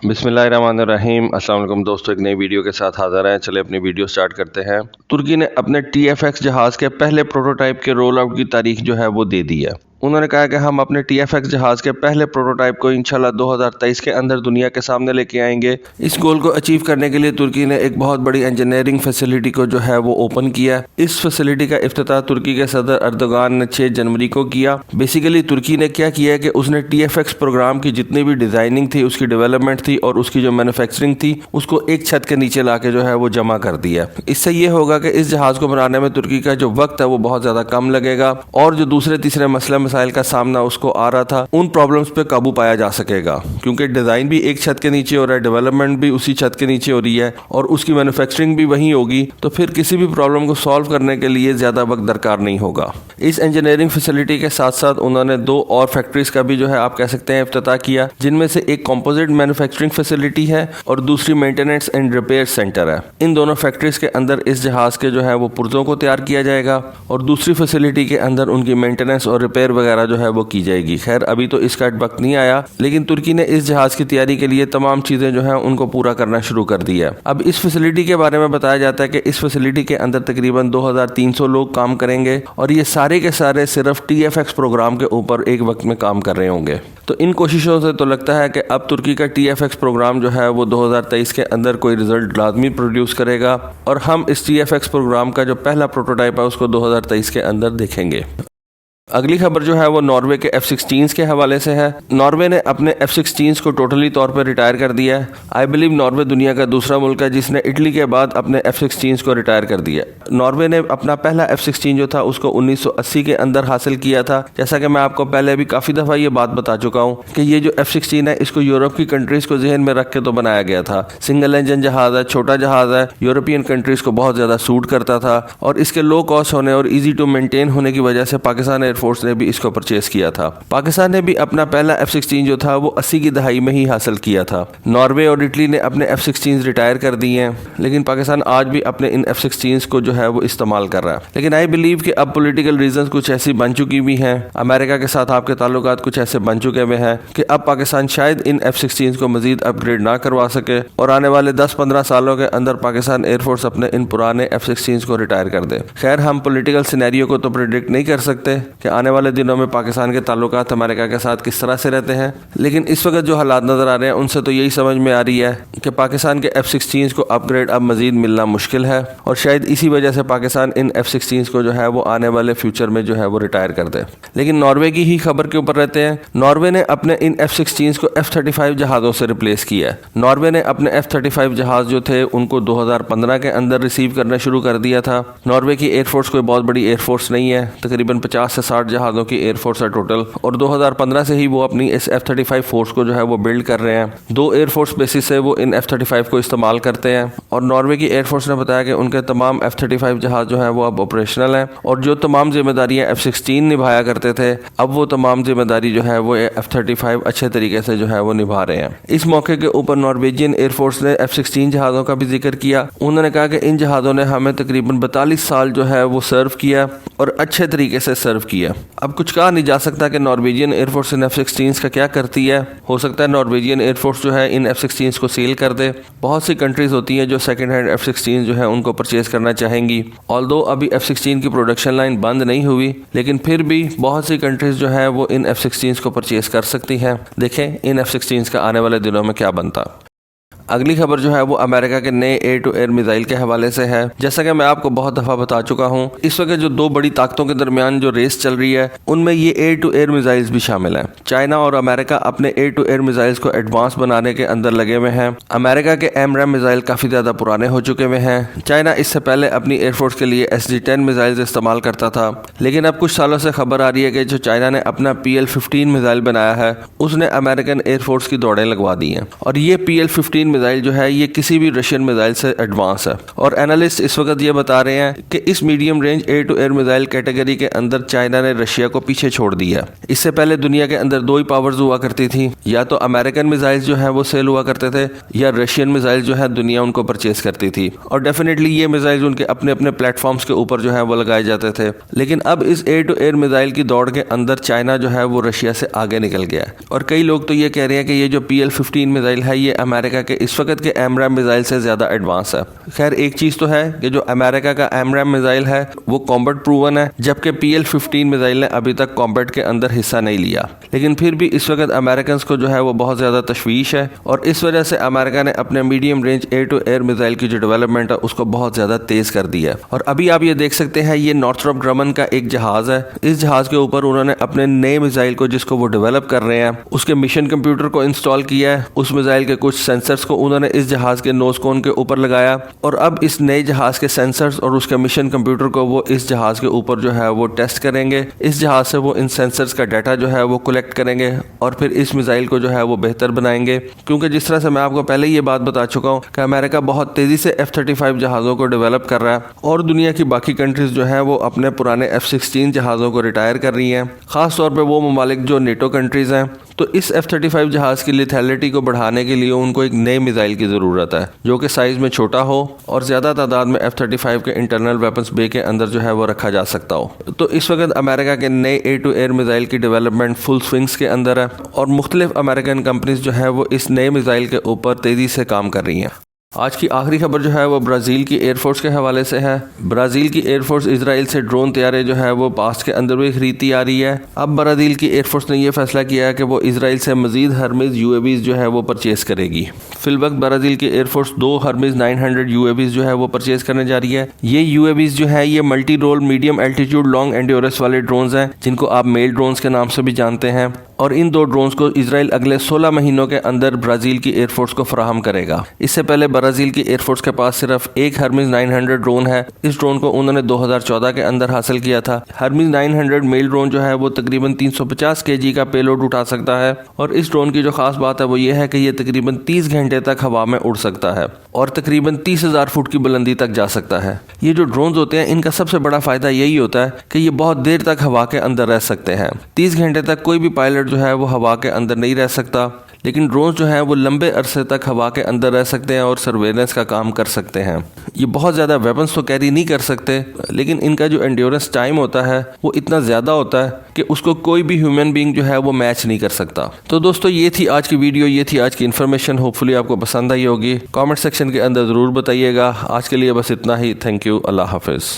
بسم اللہ الرحمن الرحیم۔ السلام علیکم دوستو، ایک نئی ویڈیو کے ساتھ حاضر ہیں۔ چلے اپنی ویڈیو سٹارٹ کرتے ہیں۔ ترکی نے اپنے TFX جہاز کے پہلے پروٹوٹائپ کے رول آؤٹ کی تاریخ جو ہے وہ دے دی ہے۔ انہوں نے کہا کہ ہم اپنے TFX جہاز کے پہلے پروٹوٹائپ کو انشاءاللہ 2023 کے اندر دنیا کے سامنے لے کے آئیں گے۔ اس گول کو اچیو کرنے کے لیے ترکی نے ایک بہت بڑی انجینئرنگ فیسلٹی کو جو ہے وہ اوپن کیا۔ اس فیسلٹی کا افتتاح ترکی کے صدر اردوغان نے 6 جنوری کو کیا۔ بیسیکلی ترکی نے کیا ہے کہ اس نے TFX پروگرام کی جتنی بھی ڈیزائننگ تھی، اس کی ڈیولپمنٹ تھی اور اس کی جو مینوفیکچرنگ تھی، اس کو ایک چھت کے نیچے لا کے جو ہے وہ جمع کر دیا۔ اس سے یہ ہوگا کہ اس جہاز کو بنانے میں ترکی کا جو وقت ہے وہ بہت زیادہ کم لگے گا، اور جو دوسرے تیسرے مسائل کا سامنا اس کو آ رہا تھا، ان پرابلمز پہ قابو پایا جا سکے گا، کیونکہ ڈیزائن بھی ایک چھت کے نیچے ہو رہا ہے، ڈیولپمنٹ بھی اسی چھت کے نیچے ہو رہی ہے اور اس کی مینوفیکچرنگ بھی وہیں ہوگی، تو پھر کسی بھی پرابلم کو سالو کرنے کے لیے زیادہ وقت درکار نہیں ہوگا۔ اس انجینئرنگ فیسلٹی کے ساتھ ساتھ انہوں نے 2 اور فیکٹریز کا بھی جو ہے آپ کہہ سکتے ہیں افتتاح کیا، جن میں سے ایک کمپوزٹ مینوفیکچرنگ فیسلٹی ہے اور دوسری مینٹیننس اینڈ ریپیئر سینٹر ہے۔ ان دونوں فیکٹریز کے اندر اس جہاز کے جو ہے وہ پرزوں کو تیار کیا جائے گا اور دوسری فیسلٹی کے اندر ان کی مینٹیننس اور ریپیئر وغیرہ جو ہے وہ کی جائے گی۔ خیر ابھی تو اس کا وقت نہیں آیا، لیکن ترکی نے اس جہاز کی تیاری کے لیے تمام چیزیں جو ہیں ان کو پورا کرنا شروع کر دیا۔ اب اس فیسلٹی کے بارے میں بتایا جاتا ہے کہ اس فیسلٹی کے اندر تقریباً 2300 لوگ کام کریں گے اور یہ سارے کے سارے صرف TFX پروگرام کے اوپر ایک وقت میں کام کر رہے ہوں گے۔ تو ان کوششوں سے تو لگتا ہے کہ اب ترکی کا TFX پروگرام جو ہے وہ 2023 کے اندر کوئی رزلٹ لازمی پروڈیوس کرے گا، اور ہم اس TFX پروگرام کا جو پہلا پروٹوٹائپ ہے اس کو 2023 کے اندر دیکھیں گے۔ اگلی خبر جو ہے وہ ناروے کے F-16 کے حوالے سے ہے۔ ناروے نے اپنے F-16 کو ٹوٹلی طور پر ریٹائر کر دیا ہے۔ آئی بلیو ناروے دنیا کا دوسرا ملک ہے جس نے اٹلی کے بعد اپنے F-16 کو ریٹائر کر دیا۔ ناروے نے اپنا پہلا F-16 جو تھا اس کو 1980 کے اندر حاصل کیا تھا۔ جیسا کہ میں آپ کو پہلے بھی کافی دفعہ یہ بات بتا چکا ہوں کہ یہ جو F-16 ہے اس کو یورپ کی کنٹریز کو ذہن میں رکھ کے تو بنایا گیا تھا۔ سنگل انجن جہاز ہے، چھوٹا جہاز ہے، یورپین کنٹریز کو بہت زیادہ سوٹ کرتا تھا، اور اس کے لو کاسٹ ہونے اور ایزی ٹو مینٹین ہونے کی وجہ سے پاکستان ایئر فورس نے بھی اس کو پرچیز کیا تھا۔ پاکستان نے بھی اپنا پہلا F-16 جو تھا وہ 80 کی دہائی میں ہی حاصل کیا تھا۔ ناروے اور اٹلی نے اپنے F-16 ریٹائر کر دیے ہیں، لیکن پاکستان آج بھی اپنے ان F-16 کو جو ہے وہ استعمال کر رہا ہے۔ لیکن آئی بلیو کہ اب پولیٹیکل ریزنز کچھ ایسی بن چکی بھی ہیں، امریکہ کے ساتھ آپ کے تعلقات کچھ ایسے بن چکے ہوئے ہیں کہ اب پاکستان شاید ان F-16 کو مزید اپ گریڈ نہ کروا سکے، اور آنے والے 10-15 سالوں کے اندر پاکستان ایئر فورس اپنے ان پرانے F-16 کو ریٹائر کر دے۔ خیر ہم پولیٹیکل سینیریو کو تو پریڈکٹ نہیں کر سکتے کہ آنے والے دنوں میں پاکستان کے تعلقات امریکہ کے ساتھ کس طرح سے رہتے ہیں، لیکن اس وقت جو حالات نظر آ رہے ہیں ان سے تو یہی سمجھ میں آ رہی ہے کہ پاکستان کے F-16 کو اپ گریڈ اب مزید ملنا مشکل ہے، اور شاید اسی وجہ سے پاکستان ان F-16 کو جو ہے وہ آنے والے فیوچر میں جو ہے وہ ریٹائر کر دے۔ لیکن ناروے کی ہی خبر کے اوپر رہتے ہیں۔ ناروے نے اپنے ان F-16 کو F-35 جہازوں سے ریپلیس کیا ہے۔ ناروے نے اپنے F-35 جہاز جو تھے ان کو 2015 کے اندر ریسیو کرنا شروع کر دیا تھا۔ ناروے کی ایئر فورس کوئی بہت بڑی ایئر فورس نہیں ہے، تقریباً 50 سے 60 جہازوں کی ایئر فورس ہے ٹوٹل، اور 2015 سے ہی وہ اپنی اس F-35 فورس کو جو ہے وہ بلڈ کر رہے ہیں۔ 2 ایئر فورس بیسز سے وہ ان F-35 کو استعمال کرتے ہیں، اور ناروے کی ایئر فورس نے بتایا کہ ان کے تمام F-35 جہاز جو ہیں وہ اب آپریشنل ہیں، اور جو تمام ذمہ داریاں F-16 نبھایا کرتے تھے اب وہ تمام ذمہ داری جو ہے وہ F-35 اچھے طریقے سے جو ہے وہ نبھا رہے ہیں۔ اس موقع کے اوپر نارویجین ایئر فورس نے F-16 جہازوں کا بھی ذکر کیا۔ انہوں نے کہا کہ ان جہازوں نے ہمیں تقریباً 42 سال جو ہے وہ سرو کیا اور اچھے طریقے سے سرو کیا۔ اب کچھ کہا نہیں جا سکتا کہ نارویجین ایئر فورس ان F-16 کا کیا کرتی ہے۔ ہو سکتا ہے نارویجین ایئر فورس جو ہے ان F-16 کو سیل کر دے۔ بہت سی کنٹریز ہوتی ہیں جو سیکنڈ ہینڈ F-16 جو ہے ان کو پرچیز کرنا چاہیں گی، آلدو ابھی F-16 کی پروڈکشن لائن بند نہیں ہوئی، لیکن پھر بھی بہت سی کنٹریز جو ہے وہ ان F-16 کو پرچیز کر سکتی ہیں۔ دیکھیں ان F-16 کا آنے والے دنوں میں کیا بنتا۔ اگلی خبر جو ہے وہ امریکہ کے نئے ایئر ٹو ایئر میزائل کے حوالے سے ہے۔ جیسا کہ میں آپ کو بہت دفعہ بتا چکا ہوں، اس وقت جو 2 بڑی طاقتوں کے درمیان جو ریس چل رہی ہے ان میں یہ ایئر ٹو ایئر میزائلز بھی شامل ہیں۔ چائنا اور امریکہ اپنے ایئر ٹو ایئر میزائلز کو ایڈوانس بنانے کے اندر لگے ہوئے ہیں۔ امریکہ کے AMRAAM میزائل کافی زیادہ پرانے ہو چکے ہوئے ہیں۔ چائنا اس سے پہلے اپنی ایئر فورس کے لیے SD-10 میزائلز استعمال کرتا تھا، لیکن اب کچھ سالوں سے خبر آ رہی ہے کہ جو چائنا نے اپنا PL-15 میزائل بنایا ہے اس نے امریکن ایئر فورس کی دوڑیں لگوا دی ہیں، اور یہ PL-15 میزائل جو ہے یہ کسی بھی رشین میزائل سے ایڈوانس ہے، اور اینالسٹ اس وقت یہ بتا رہے ہیں کہ اس medium range air to air missile category کے اندر چائنا نے رشیا کو پیچھے چھوڑ دیا۔ اس سے پہلے دنیا کے اندر دو ہی پاورز ہوا کرتی تھی، یا تو امریکن میزائل جو ہیں وہ سیل ہوا کرتے تھے، یا رشین میزائل جو ہے دنیا ان کو پرچیز کرتی تھی، اور ڈیفینیٹلی یہ میزائل ان کے اپنے اپنے پلیٹ فارمز کے اوپر جو ہے وہ لگائے جاتے تھے۔ لیکن اب اس ایئر ٹو ایئر میزائل کی دوڑ کے اندر چائنا جو ہے وہ رشیا سے آگے نکل گیا ہے، اور کئی لوگ تو یہ کہہ رہے ہیں کہ یہ جو PL-15 میزائل ہے یہ امریکہ کے اس وقت کے AMRAAM میزائل سے زیادہ ایڈوانس ہے۔ خیر ایک چیز تو ہے کہ جو امریکہ کا AMRAAM میزائل ہے وہ کامبیٹ پروون ہے، جبکہ PL-15 میزائل نے ابھی تک کامبیٹ کے اندر حصہ نہیں لیا، لیکن پھر بھی اس وقت امریکنز کو جو ہے وہ بہت زیادہ تشویش ہے، اور اس وجہ سے امریکہ نے اپنے medium range air to air missile کی جو ڈیولپمنٹ ہے اس کو بہت زیادہ تیز کر دیا ہے۔ اور ابھی آپ یہ دیکھ سکتے ہیں یہ نارتھروپ گرمن کا ایک جہاز ہے، اس جہاز کے اوپر انہوں نے اپنے نئے میزائل کو جس کو وہ ڈیولپ کر رہے ہیں اس کے مشن کمپیوٹر کو انسٹال کیا ہے، اس میزائل کے کچھ سینسرز کو انہوں نے اس جہاز کے نوز کون کے اوپر لگایا، اور اب اس نئے جہاز کے سینسرز اور اس کے مشن کمپیوٹر کو وہ اس جہاز کے اوپر جو ہے وہ ٹیسٹ کریں گے، اس جہاز سے وہ ان سینسرز کا ڈیٹا جو ہے وہ کلیکٹ کریں گے، اور پھر اس میزائل کو جو ہے وہ بہتر بنائیں گے، کیونکہ جس طرح سے میں آپ کو پہلے یہ بات بتا چکا ہوں کہ امریکہ بہت تیزی سے F-35 جہازوں کو ڈیولپ کر رہا ہے، اور دنیا کی باقی کنٹریز جو ہیں وہ اپنے پرانے F-16 جہازوں کو ریٹائر کر رہی ہیں، خاص طور پہ وہ ممالک جو نیٹو کنٹریز ہیں۔ تو اس F-35 جہاز کی لیتھیلٹی کو بڑھانے کے لیے ان کو ایک نئے میزائل کی ضرورت ہے جو کہ سائز میں چھوٹا ہو اور زیادہ تعداد میں F-35 کے انٹرنل ویپنز بے کے اندر جو ہے وہ رکھا جا سکتا ہو۔ تو اس وقت امریکہ کے نئے ایئر ٹو ایئر میزائل کی ڈیولپمنٹ فل سوئنگز کے اندر ہے، اور مختلف امریکن کمپنیز جو ہے وہ اس نئے میزائل کے اوپر تیزی سے کام کر رہی ہیں۔ آج کی آخری خبر جو ہے وہ برازیل کی ایئر فورس کے حوالے سے ہے۔ برازیل کی ایئر فورس اسرائیل سے ڈرون طیارے جو ہے وہ پاسٹ کے اندر بھی خریدتی آ رہی ہے۔ اب برازیل کی ایئر فورس نے یہ فیصلہ کیا ہے کہ وہ اسرائیل سے مزید ہرمیز UAVs جو ہے وہ پرچیز کرے گی۔ فی الوقت برازیل کی ایئر فورس 2 ہرمیز 900 UAVs جو ہے وہ پرچیز کرنے جا رہی ہے۔ یہ UAVs جو ہے یہ multi role medium altitude long endurance والے ڈرونز ہیں جن کو آپ میل ڈرونز کے نام سے بھی جانتے ہیں، اور ان 2 ڈرونز کو اسرائیل اگلے 16 مہینوں کے اندر برازیل کی ایئر فورس کو فراہم کرے گا۔ اس سے پہلے برازیل کی ایئر فورس کے پاس صرف ایک ہرمیز 900 ڈرون ہے، اس ڈرون کو انہوں نے 2014 کے اندر حاصل کیا تھا۔ ہرمیز 900 میل ڈرون جو ہے وہ تقریباً 350 kg کا پے لوڈ اٹھا سکتا ہے، اور اس ڈرون کی جو خاص بات ہے وہ یہ ہے کہ یہ تقریباً 30 گھنٹے تک ہوا میں اڑ سکتا ہے اور تقریباً 30,000 فٹ کی بلندی تک جا سکتا ہے۔ یہ جو ڈرونز ہوتے ہیں ان کا سب سے بڑا فائدہ یہی ہوتا ہے کہ یہ بہت دیر تک ہوا کے اندر رہ سکتے ہیں۔ 30 گھنٹے تک کوئی بھی پائلٹ جو ہے وہ ہوا کے اندر نہیں رہ سکتا، لیکن ڈرونز جو ہیں وہ لمبے عرصے تک ہوا کے اندر رہ سکتے ہیں اور سرویلنس کا کام کر سکتے ہیں۔ یہ بہت زیادہ ویپنز تو کیری نہیں کر سکتے، لیکن ان کا جو انڈیورنس ٹائم ہوتا ہے وہ اتنا زیادہ ہوتا ہے کہ اس کو کوئی بھی ہیومن بینگ جو ہے وہ میچ نہیں کر سکتا۔ تو دوستو یہ تھی آج کی ویڈیو، یہ تھی آج کی انفارمیشن، ہوپ فلی آپ کو پسند آئی ہوگی۔ کامنٹ سیکشن کے اندر ضرور بتائیے گا۔ آج کے لیے بس اتنا ہی، تھینک یو، اللہ حافظ۔